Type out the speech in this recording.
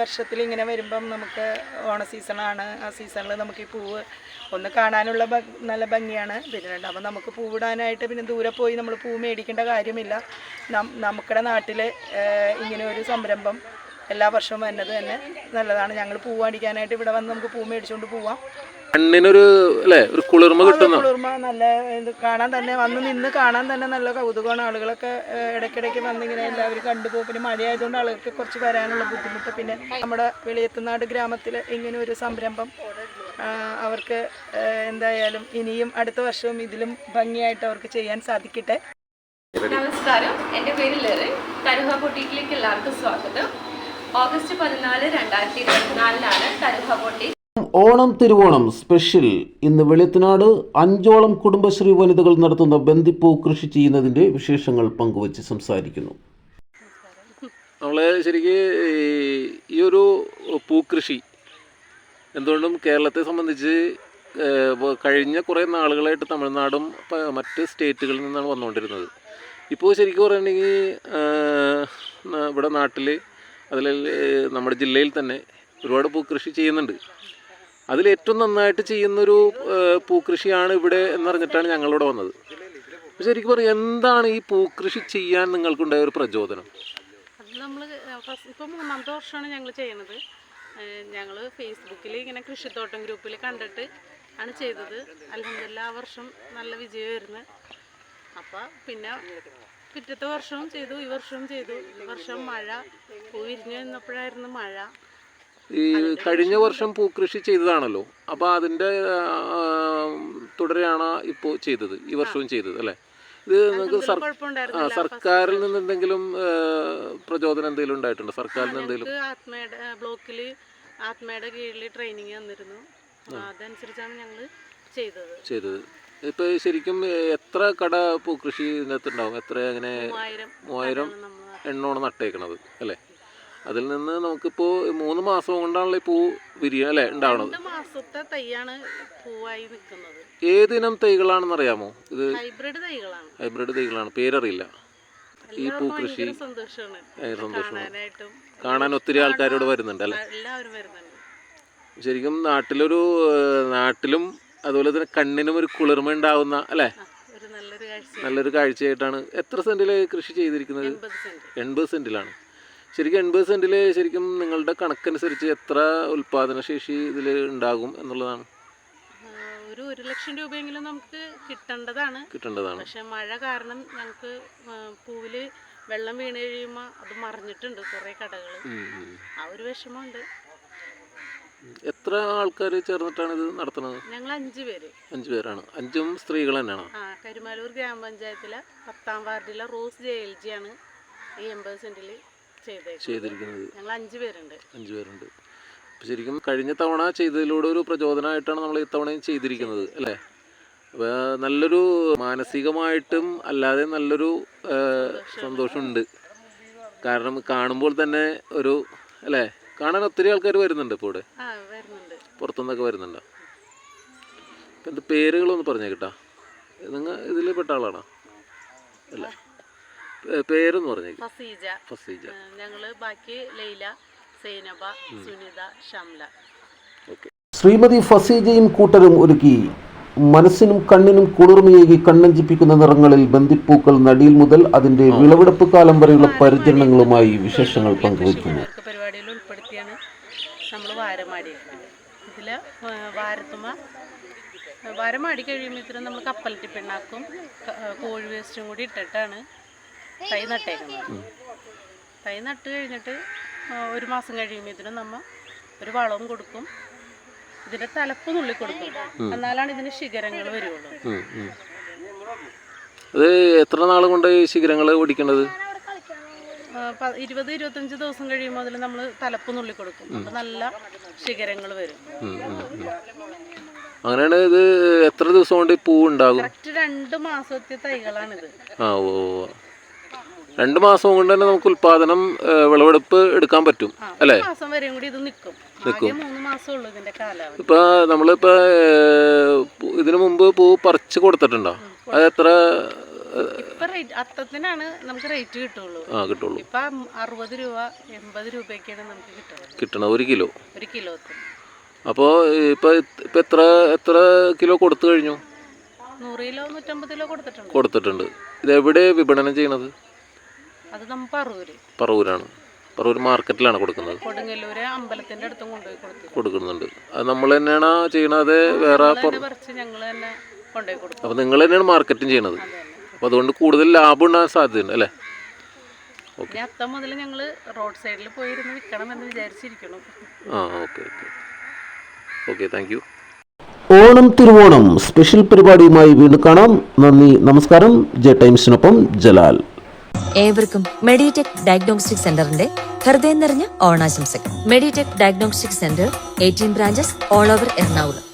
വർഷത്തിൽ ഇങ്ങനെ വരുമ്പം നമുക്ക് ഓണ സീസണാണ്. ആ സീസണിൽ നമുക്ക് ഈ പൂവ് ഒന്ന് കാണാനുള്ള നല്ല ഭംഗിയാണ്. പിന്നെ രണ്ടാമത് നമുക്ക് പൂവിടാനായിട്ട് പിന്നെ ദൂരെ പോയി നമ്മൾ പൂ മേടിക്കേണ്ട കാര്യമില്ല. നമുക്കിടെ നാട്ടിൽ ഇങ്ങനെ ഒരു സംരംഭം എല്ലാ വർഷവും വരുന്നത് തന്നെ നല്ലതാണ്. ഞങ്ങൾ പൂ മേടിക്കാനായിട്ട് ഇവിടെ വന്ന് നമുക്ക് പൂ മേടിച്ചുകൊണ്ട് പോവാം. കണ്ണിനൊരു അല്ലേ ഒരു കുളിർമ കിട്ടുന്നു. കുളിർമ നല്ല ഇത് കാണാൻ തന്നെ വന്ന് നിന്ന് കാണാൻ തന്നെ നല്ല കൗതുകമാണ്. ആളുകളൊക്കെ ഇടയ്ക്കിടയ്ക്ക് വന്നിങ്ങനെ എല്ലാവരും കണ്ടുപോകും. പിന്നെ മഴയായതുകൊണ്ട് ആളുകൾക്ക് കുറച്ച് വരാനുള്ള ബുദ്ധിമുട്ട്. പിന്നെ നമ്മുടെ വെളിയത്തുനാട് ഗ്രാമത്തിൽ ഇങ്ങനെ ഒരു സംരംഭം അവർക്ക് എന്തായാലും ഇനിയും അടുത്ത വർഷവും ഇതിലും ഭംഗിയായിട്ട് അവർക്ക് ചെയ്യാൻ സാധിക്കട്ടെ. നമസ്കാരം, എൻ്റെ പേര് ലെറിൻ. തരുഹ ബൊട്ടീക്കിലേക്ക് എല്ലാവർക്കും സ്വാഗതം. August 14, 2024 Taruha boutique Onam Thiruvonam special. ഇന്ന് വെളിയത്തുനാട് 5ഓളം കുടുംബശ്രീ വനിതകൾ നടത്തുന്ന ബന്ദിപ്പൂ കൃഷി ചെയ്യുന്നതിൻ്റെ വിശേഷങ്ങൾ പങ്കുവച്ച് സംസാരിക്കുന്നു. നമ്മൾ ശരിക്കും ഈ ഒരു പൂക്കൃഷി എന്തുകൊണ്ടും കേരളത്തെ സംബന്ധിച്ച് കഴിഞ്ഞ കുറേ നാളുകളായിട്ട് തമിഴ്നാടും മറ്റ് സ്റ്റേറ്റുകളിൽ നിന്നാണ് വന്നുകൊണ്ടിരുന്നത്. ഇപ്പോൾ ശരിക്കും പറയുകയാണെങ്കിൽ ഇവിടെ നാട്ടിൽ അതിൽ നമ്മുടെ ജില്ലയിൽ തന്നെ ഒരുപാട് പൂക്കൃഷി ചെയ്യുന്നുണ്ട്. അതിലേറ്റവും നന്നായിട്ട് ചെയ്യുന്നൊരു പൂക്കൃഷിയാണ് ഇവിടെ എന്നറിഞ്ഞിട്ടാണ് ഞങ്ങളിവിടെ വന്നത്. ശരിക്കും പറയാം, എന്താണ് ഈ പൂക്കൃഷി ചെയ്യാൻ നിങ്ങൾക്കുണ്ടായ ഒരു പ്രചോദനം? അത് നമ്മൾ ഇപ്പോൾ 3ാമത്തെ വർഷമാണ് ഞങ്ങൾ ചെയ്യണത്. ഞങ്ങൾ ഫേസ്ബുക്കിൽ ഇങ്ങനെ കൃഷിത്തോട്ടം ഗ്രൂപ്പിൽ കണ്ടിട്ട് ആണ് ചെയ്തത്. അൽഹംദുലില്ലാ ആ വർഷം നല്ല വിജയമായിരുന്നു. അപ്പോൾ പിന്നെ പിറ്റത്തെ വർഷവും ചെയ്തു, ഈ വർഷവും ചെയ്തു. ഈ വർഷം മഴ പൂ വിരിഞ്ഞു നിന്നപ്പോഴായിരുന്നു മഴ. ഈ കഴിഞ്ഞ വർഷം പൂക്കൃഷി ചെയ്തതാണല്ലോ, അപ്പോൾ അതിൻ്റെ തുടരെയാണ് ഇപ്പോൾ ചെയ്തത്, ഈ വർഷവും ചെയ്തത് അല്ലേ? ഇത് നിങ്ങൾക്ക് സർക്കാരിൽ നിന്ന് എന്തെങ്കിലും പ്രചോദനം എന്തെങ്കിലും ഉണ്ടായിട്ടുണ്ടോ? സർക്കാരിൽ നിന്ന് എന്തെങ്കിലും? ബ്ലോക്കിൽ ആത്മയുടെ കീഴിൽ ട്രെയിനിങ് തന്നിരുന്നു. അതനുസരിച്ചാണ് ഞങ്ങൾ ചെയ്തത്. ഇപ്പോൾ ശരിക്കും എത്ര കട പൂക്കൃഷി ഇതിനകത്ത് ഉണ്ടാവും? എത്ര അങ്ങനെ 3000 എണ്ണമാണ് നട്ടേക്കണത് അല്ലേ? അതിൽ നിന്ന് നമുക്കിപ്പോൾ 3 മാസം കൊണ്ടാണല്ലോ ഈ പൂ വിരിയ അല്ലേ ഉണ്ടാവണത്. 2 മാസത്തെ തൈയാണ് പൂവായി നിൽക്കുന്നത്. ഏതിനം തൈകളാണെന്ന് അറിയാമോ? ഇത് ഹൈബ്രിഡ് തൈകളാണ്. പേരറിയില്ല. ഈ പൂക്കൃഷി സന്തോഷമാണ്. കാണാൻ ഒത്തിരി ആൾക്കാരോട് വരുന്നുണ്ട് അല്ലേ? ശരിക്കും നാട്ടിലും അതുപോലെ തന്നെ കണ്ണിനും ഒരു കുളിർമ ഉണ്ടാവുന്ന അല്ലേ, നല്ലൊരു കാഴ്ചയായിട്ടാണ്. എത്ര സെന്റിൽ കൃഷി ചെയ്തിരിക്കുന്നത്? 80 സെന്റിലാണ്. ശരിക്കും 80 സെന്റിൽ ശരിക്കും നിങ്ങളുടെ കണക്കനുസരിച്ച് എത്ര ഉൽപാദനശേഷി ഇതിൽ ഉണ്ടാകും എന്നുള്ളതാണ്? ഒരു 1 ലക്ഷം രൂപയെങ്കിലും നമുക്ക് കിട്ടേണ്ടതാണ്. പക്ഷെ മഴ കാരണം ഞങ്ങൾക്ക് പൂവില് വെള്ളം വീണ് കഴിയുമ്പോൾ അത് മറിഞ്ഞിട്ടുണ്ട് കുറേ കടകൾ. ആ ഒരു വിഷമമുണ്ട്. എത്ര ആൾക്കാർ ചേർന്നിട്ടാണ് ഇത് നടത്തുന്നത്? ഞങ്ങൾ 5 പേര്. 5 പേരാണ്. 5ഉം സ്ത്രീകൾ തന്നെയാണോ? കരുമാലൂർ ഗ്രാമപഞ്ചായത്തിലെ 10ാം വാർഡിലെ റോസ് JLG ആണ് ഈ 80 സെന്റിൽ ചെയ്തിരിക്കുന്നത്. ഞങ്ങൾ 5 പേരുണ്ട്. ശരിക്കും കഴിഞ്ഞ തവണ ചെയ്തതിലൂടെ ഒരു പ്രചോദനമായിട്ടാണ് നമ്മൾ ഇത്തവണയും ചെയ്തിരിക്കുന്നത് അല്ലേ? അപ്പോൾ നല്ലൊരു മാനസികമായിട്ടും അല്ലാതെ നല്ലൊരു സന്തോഷമുണ്ട്. കാരണം കാണുമ്പോൾ തന്നെ ഒരു അല്ലേ, കാണാൻ ഒത്തിരി ആൾക്കാർ വരുന്നുണ്ട് ഇപ്പോൾ ഇവിടെ, പുറത്തുനിന്നൊക്കെ വരുന്നുണ്ട്. ഇപ്പം എന്താ പേരുകളൊന്ന് പറഞ്ഞേ കേട്ടാ? നിങ്ങൾ ഇതിൽ പെട്ട ആളാണോ? അല്ല, പേരൊന്ന് പറഞ്ഞേ. ഫസീജ. ഞങ്ങള് ബാക്കി ലൈല, സൈനബ, സുനിത, ഷംല. ശ്രീമതി ഫസീജയും കൂട്ടരും ഒരുക്കി മനസ്സിനും കണ്ണിനും കുളിർമയേകി കണ്ണഞ്ചിപ്പിക്കുന്ന നിറങ്ങളിൽ ബന്ദിപ്പൂക്കൾ നടിയിൽ മുതൽ അതിന്റെ വിളവെടുപ്പ് കാലം വരെയുള്ള പരിചരണങ്ങളുമായി വിശേഷങ്ങൾ പങ്കുവയ്ക്കുന്നു. പരിപാടിയിൽ ഉൾപ്പെടുത്തിയാണ് നമ്മൾ വാരമാടിയിരിക്കുന്നത്. ഇതിൽ വാരമാടി കഴിയുമ്പോൾ നമ്മൾ കപ്പലട്ടി പിണ്ണാക്കും കോഴി വേസ്റ്റും കൂടി ഇട്ടിട്ടാണ് തൈ നട്ടേക്കുന്നത്. തൈ നട്ട് കഴിഞ്ഞിട്ട് 1 മാസം കഴിയുമ്പോൾ നമ്മൾ ഒരു വളവും കൊടുക്കും. ഇതിന്റെ തലപ്പ് നുള്ളി കൊടുക്കും. എന്നാലാണ് ഇതിന് ശിഖരങ്ങൾ വരുള്ളൂ. അത് എത്ര നാൾ കൊണ്ട് ഈ ശിഖരങ്ങൾ ഒടിക്കേണ്ടത്? 20-25 ദിവസം കഴിയുമ്പോൾ അതിൽ നമ്മൾ തലപ്പ് നുള്ളി കൊടുക്കും. അപ്പൊ നല്ല ശിഖരങ്ങൾ വരും. അങ്ങനെയാണ്. ഇത് എത്ര ദിവസം കൊണ്ട് പൂ ഉണ്ടാകും? 2 മാസത്തെ തൈകളാണിത്. 2 മാസം കൊണ്ട് തന്നെ നമുക്ക് ഉൽപാദനം വിളവെടുപ്പ് എടുക്കാൻ പറ്റും അല്ലേ? മാസം വരെയും കൂടി ഇത് നിൽക്കും. 3 മാസം ഉള്ളൂ ഇതിന്റെ കാലാവധി. ഇപ്പൊ നമ്മളിപ്പോ ഇതിനു മുമ്പ് പൂ പറിച്ചു കൊടുത്തിട്ടുണ്ടോ? അത് ഇപ്പൊ അത്തത്തിനാണ് നമുക്ക് റേറ്റ് കിട്ടുള്ളൂ. കിട്ടുള്ളൂ. ഇപ്പൊ 60 രൂപ 80 രൂപയൊക്കെയാണ് നമുക്ക് കിട്ടണത് 1 കിലോ. 1 കിലോ. അപ്പോൾ ഇപ്പൊ എത്ര കിലോ കൊടുത്തു കഴിഞ്ഞു? 100 കിലോ 150 കിലോ കൊടുത്തിട്ടുണ്ട്. ഇത് എവിടെ വിപണനം ചെയ്യണത്? അത് നമ്മൾ പറവൂരാണ്. പറവൂർ മാർക്കറ്റിലാണ് കൊടുക്കുന്നത്. കൊടുങ്ങല്ലൂര് അമ്പലത്തിന്റെ അടുത്തും കൊണ്ടുപോയി കൊടുക്കുന്നുണ്ട്. അത് നമ്മൾ തന്നെയാണ് ചെയ്യണത്? വേറെ ഞങ്ങൾ തന്നെ കൊണ്ടുപോയി കൊടുക്കും. അപ്പോൾ നിങ്ങൾ തന്നെയാണ് മാർക്കറ്റിംഗ് ചെയ്യണത്. അപ്പോൾ അതുകൊണ്ട് കൂടുതൽ ലാഭം ഉണ്ടാകാൻ സാധ്യതയുണ്ട് അല്ലേ? ഓക്കെ. അത്തം മുതൽ ഞങ്ങൾ റോഡ് സൈഡിൽ പോയിരുന്ന് വിൽക്കണം എന്ന് വിചാരിച്ചിരിക്കണം. Okay thank you. Onam Thiruvonam special പരിപാടിയുമായി വീണ്ടും കാണാം. നന്ദി, നമസ്കാരം. ജെ ടൈംസിനൊപ്പം ജലാൽ. ഏവർക്കും മെഡിടെക് ഡയഗ്നോസ്റ്റിക് സെന്ററിന്റെ ഹൃദയം നിറഞ്ഞ ഓണാശംസകൾ. Meditech diagnostic centre 18 branches all over Ernakulam.